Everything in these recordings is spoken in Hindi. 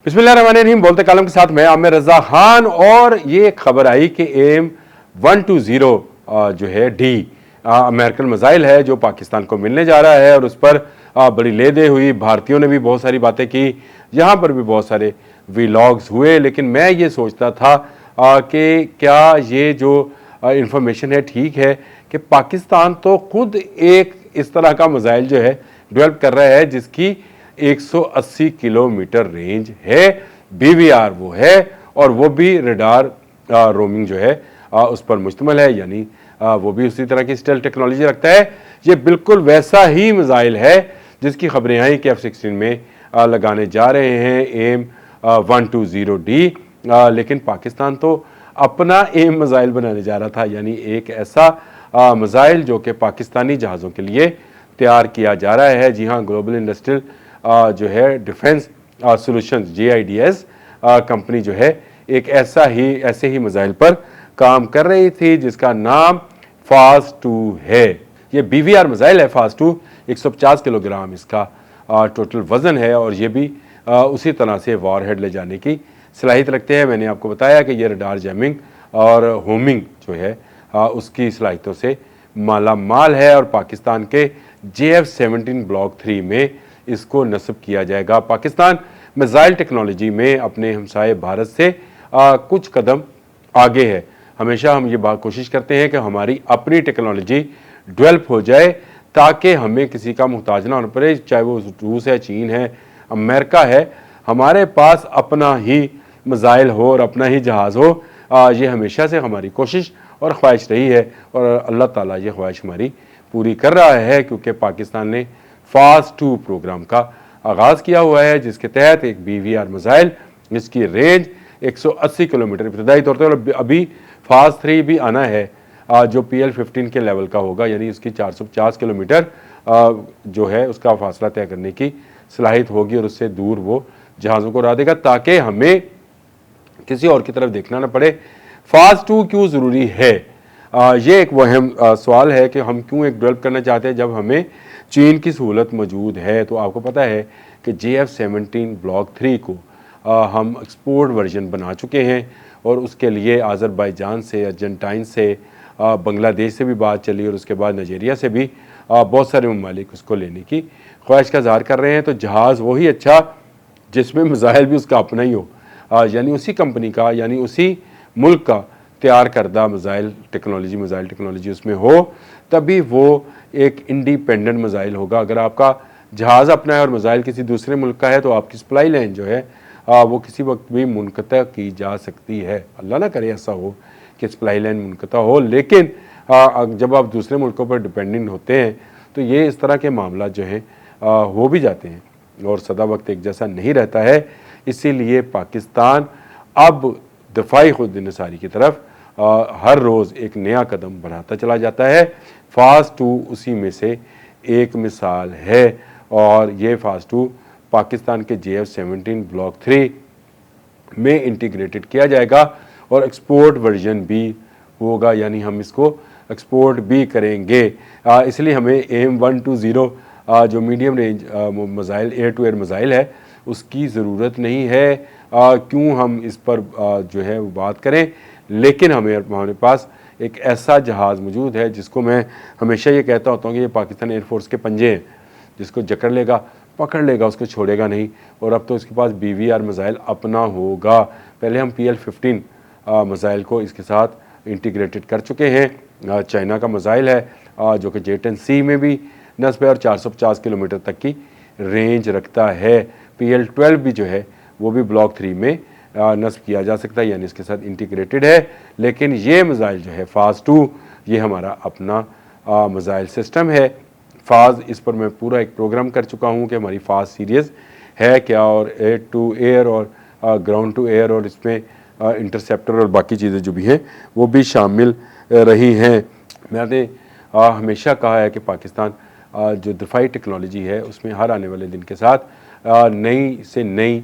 बिस्मिल्लाहिर्रहमानिर्रहीम। बोलते कालम के साथ मैं आमिर रजा खान। और ये खबर आई कि AIM-120 जो है डी अमेरिकन मिसाइल है जो पाकिस्तान को मिलने जा रहा है और उस पर बड़ी ले दे हुई। भारतीयों ने भी बहुत सारी बातें की, यहाँ पर भी बहुत सारे वीलॉग्स हुए। लेकिन मैं ये सोचता था कि क्या ये जो इंफॉर्मेशन है ठीक है कि पाकिस्तान तो खुद एक इस तरह का मिसाइल जो है डेवलप कर रहा है जिसकी 180 किलोमीटर रेंज है। BVR वो है और वो भी रडार रोमिंग जो है उस पर मुश्तमिल है, यानी वो भी उसी तरह की स्टेल टेक्नोलॉजी रखता है। ये बिल्कुल वैसा ही मिसाइल है जिसकी खबरें आई कि F-16 में लगाने जा रहे हैं AIM-120D। लेकिन पाकिस्तान तो अपना एम मिसाइल बनाने जा रहा था, यानी एक ऐसा मिसाइल जो कि पाकिस्तानी जहाज़ों के लिए तैयार किया जा रहा है। जी हाँ, ग्लोबल इंडस्ट्रियल जो है डिफेंस सॉल्यूशंस GIDS कंपनी जो है एक ऐसे ही मिसाइल पर काम कर रही थी जिसका नाम FAST-2 है। ये BVR मिसाइल है FAST-2। 150 किलोग्राम इसका टोटल वजन है और ये भी उसी तरह से वॉरहेड ले जाने की सलाहियत रखते हैं। मैंने आपको बताया कि ये रडार जैमिंग और होमिंग जो है उसकी सलाहियतों से माला माल है और पाकिस्तान के JF-17 ब्लॉक 3 में इसको नस्ब किया जाएगा। पाकिस्तान मिसाइल टेक्नोलॉजी में अपने हमसाये भारत से कुछ कदम आगे है। हमेशा हम ये बात कोशिश करते हैं कि हमारी अपनी टेक्नोलॉजी डेवलप हो जाए ताकि हमें किसी का मुहताज ना होना पड़े, चाहे वो रूस है, चीन है, अमेरिका है। हमारे पास अपना ही मिसाइल हो और अपना ही जहाज़ हो। ये हमेशा से हमारी कोशिश और ख्वाहिश रही है और अल्लाह ताला ये ख्वाहिश हमारी पूरी कर रहा है, क्योंकि पाकिस्तान ने FAST-2 प्रोग्राम का आगाज़ किया हुआ है जिसके तहत एक BVR मिसाइल जिसकी रेंज 180 किलोमीटर इब्तदाई तौर पर, अभी FAST-3 भी आना है जो PL-15 के लेवल का होगा, यानी उसकी 450 किलोमीटर जो है उसका फासला तय करने की सलाहियत होगी और उससे दूर वो जहाज़ों को उड़ा देगा ताकि हमें किसी और की तरफ देखना ना पड़े। FAST-2 क्यों ज़रूरी है? ये एक वहम सवाल है कि हम क्यों एक डेवलप करना चाहते हैं जब हमें चीन की सहूलत मौजूद है। तो आपको पता है कि JF-17 ब्लॉक 3 को हम एक्सपोर्ट वर्जन बना चुके हैं और उसके लिए आज़रबाईजान से, अर्जेंटाइन से, बांग्लादेश से भी बात चली और उसके बाद नाइजीरिया से भी बहुत सारे ममालिक उसको लेने की ख्वाहिश का इज़हार कर रहे हैं। तो जहाज़ वही अच्छा जिसमें मिसाइल भी उसका अपना ही हो, यानी उसी कंपनी का, यानी उसी मुल्क का तैयार करदा मिसाइल टेक्नोलॉजी उसमें हो, तभी वो एक इंडिपेंडेंट मिसाइल होगा। अगर आपका जहाज़ अपना है और मिसाइल किसी दूसरे मुल्क का है तो आपकी सप्लाई लाइन जो है वो किसी वक्त भी मुनक़ता की जा सकती है। अल्लाह ना करे ऐसा हो कि सप्लाई लाइन मुनक़ता हो, लेकिन जब आप दूसरे मुल्कों पर डिपेंडेंट होते हैं तो ये इस तरह के मामला जो हैं हो भी जाते हैं और सदा वक्त एक जैसा नहीं रहता है। इसीलिए पाकिस्तान अब दफ़ाई खुद इंसारी की तरफ हर रोज़ एक नया कदम बढ़ाता चला जाता है। FAST-2 उसी में से एक मिसाल है और ये FAST-2 पाकिस्तान के JF-17 ब्लॉक 3 में इंटीग्रेटेड किया जाएगा और एक्सपोर्ट वर्जन भी होगा, यानी हम इसको एक्सपोर्ट भी करेंगे। इसलिए हमें AIM-120 जो medium range missile, air to air missile है, उसकी ज़रूरत नहीं है। क्यों हम इस पर जो है वो बात करें, लेकिन हमारे पास एक ऐसा जहाज़ मौजूद है जिसको मैं हमेशा ये कहता होता हूँ कि ये पाकिस्तान एयरफोर्स के पंजे हैं, जिसको जकड़ लेगा, पकड़ लेगा, उसको छोड़ेगा नहीं। और अब तो इसके पास BVR मिसाइल अपना होगा। पहले हम PL-15 मिसाइल को इसके साथ इंटीग्रेटेड कर चुके हैं। चाइना का मिसाइल है जो कि J-10C में भी नस्ब है और 450 किलोमीटर तक की रेंज रखता है। PL-12 भी जो है वो भी ब्लॉक 3 में नस्ब किया जा सकता है, यानी इसके साथ इंटीग्रेटेड है। लेकिन ये मिसाइल जो है FAST-2 ये हमारा अपना मिसाइल सिस्टम है। फाज इस पर मैं पूरा एक प्रोग्राम कर चुका हूँ कि हमारी फाज सीरीज़ है क्या, और एयर टू एयर और ग्राउंड टू एयर, और इसमें इंटरसेप्टर और बाकी चीज़ें जो भी हैं वो भी शामिल रही हैं। मैंने हमेशा कहा है कि पाकिस्तान जो दफ़ाई टेक्नोलॉजी है उसमें हर आने वाले दिन के साथ नई से नई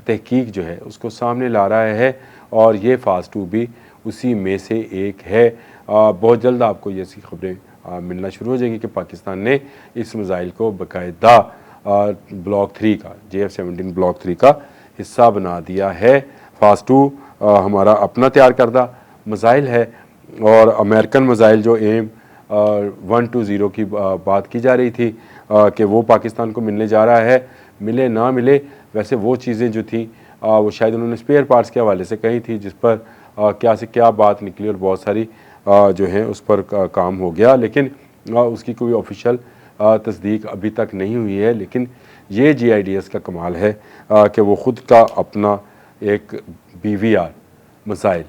तहकीक जो है उसको सामने ला रहा है और ये FAST-2 भी उसी में से एक है। बहुत जल्द आपको ये ऐसी खबरें मिलना शुरू हो जाएंगी कि पाकिस्तान ने इस मिसाइल को बाकायदा ब्लॉक 3 का, JF-17 ब्लॉक 3 का हिस्सा बना दिया है। फास्ट 2 हमारा अपना तैयार करदा मिसाइल है और अमेरिकन मिसाइल जो एम 120 की बात की जा रही थी कि वो पाकिस्तान को मिलने जा रहा है। मिले ना मिले, वैसे वो चीज़ें जो थी वो शायद उन्होंने स्पेयर पार्ट्स के हवाले से कही थी, जिस पर क्या से क्या बात निकली और बहुत सारी जो है उस पर काम हो गया, लेकिन उसकी कोई ऑफिशियल तस्दीक अभी तक नहीं हुई है। लेकिन ये GIDS का कमाल है कि वो ख़ुद का अपना एक BVR मिसाइल,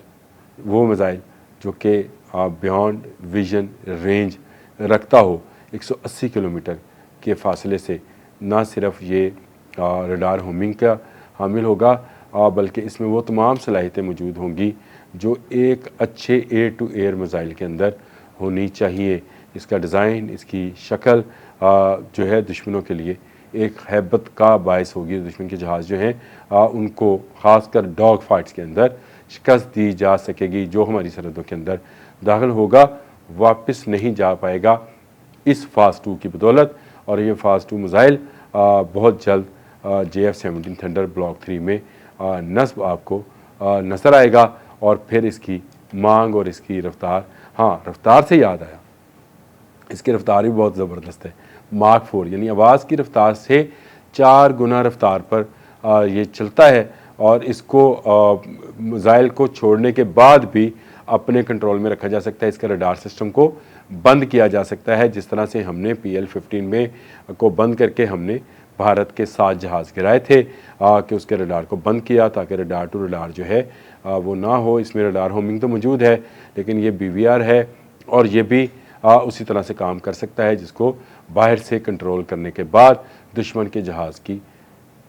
वो मिसाइल जो कि बियॉन्ड विजन रेंज रखता हो 180 किलोमीटर के फासले से, ना सिर्फ ये रडार होमिंग का हामिल होगा बल्कि इसमें वो तमाम सलाहियतें मौजूद होंगी जो एक अच्छे एयर टू एयर मिसाइल के अंदर होनी चाहिए। इसका डिज़ाइन, इसकी शक्ल जो है दुश्मनों के लिए एक हैबत का बायस होगी। दुश्मन के जहाज़ जो हैं उनको ख़ासकर डॉग फाइट्स के अंदर शिकस्त दी जा सकेगी। जो हमारी सरहदों के अंदर दाखिल होगा वापस नहीं जा पाएगा इस फास्ट 2 की बदौलत। और ये फास्ट 2 मिसाइल बहुत जल्द JF-17 थंडर ब्लॉक 3 में नस्ब आपको नज़र आएगा। और फिर इसकी मांग और इसकी रफ्तार, हाँ रफ्तार से याद आया, इसकी रफ्तार भी बहुत ज़बरदस्त है। मार्क 4 यानी आवाज़ की रफ्तार से 4 गुना रफ्तार पर ये चलता है और इसको मिसाइल को छोड़ने के बाद भी अपने कंट्रोल में रखा जा सकता है। इसके रडार सिस्टम को बंद किया जा सकता है, जिस तरह से हमने PL-15 में को बंद करके हमने भारत के 7 जहाज़ गिराए थे कि उसके रडार को बंद किया ताकि रडार टू रडार जो है वो ना हो। इसमें रडार होमिंग तो मौजूद है, लेकिन ये BVR है और ये भी उसी तरह से काम कर सकता है, जिसको बाहर से कंट्रोल करने के बाद दुश्मन के जहाज़ की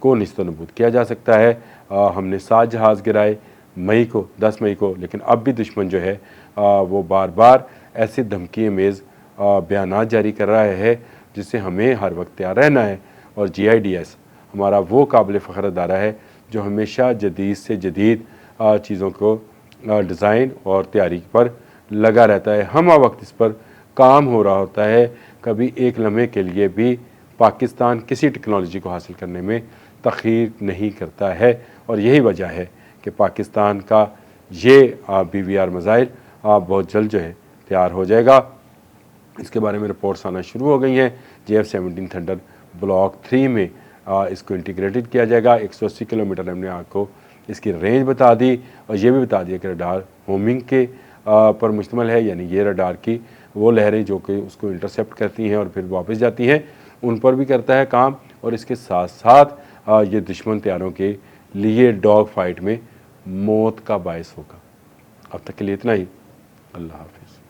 को निस्तनबूद किया जा सकता है। हमने 7 जहाज़ गिराए मई को, 10 मई को, लेकिन अब भी दुश्मन जो है वो बार बार ऐसे धमकी अमेज़ बयानात जारी कर रहा है जिससे हमें हर वक्त तैयार रहना है। और GIDS हमारा वो काबिल फ़ख्र अदारा है जो हमेशा जदीद से जदीद चीज़ों को डिज़ाइन और तैयारी पर लगा रहता है। हम वक्त इस पर काम हो रहा होता है। कभी एक लम्हे के लिए भी पाकिस्तान किसी टेक्नोलॉजी को हासिल करने में तख़ीर नहीं करता है और यही वजह है कि पाकिस्तान का ये BVR मिसाइल बहुत जल्द जो है तैयार हो जाएगा। इसके बारे में रिपोर्ट्स आना शुरू हो गई हैं। JF-17 थंडर ब्लॉक 3 में इसको इंटीग्रेटेड किया जाएगा। 180 किलोमीटर हमने आपको इसकी रेंज बता दी और ये भी बता दिया कि रडार होमिंग के पर मुश्तमिल है, यानी ये रडार की वो लहरें जो कि उसको इंटरसेप्ट करती हैं और फिर वापस जाती हैं, उन पर भी करता है काम। और इसके साथ साथ ये दुश्मन तैयारों के लिए डॉग फाइट में मौत का बायस होगा। अब तक के लिए इतना ही। अल्लाह हाफ़िज़।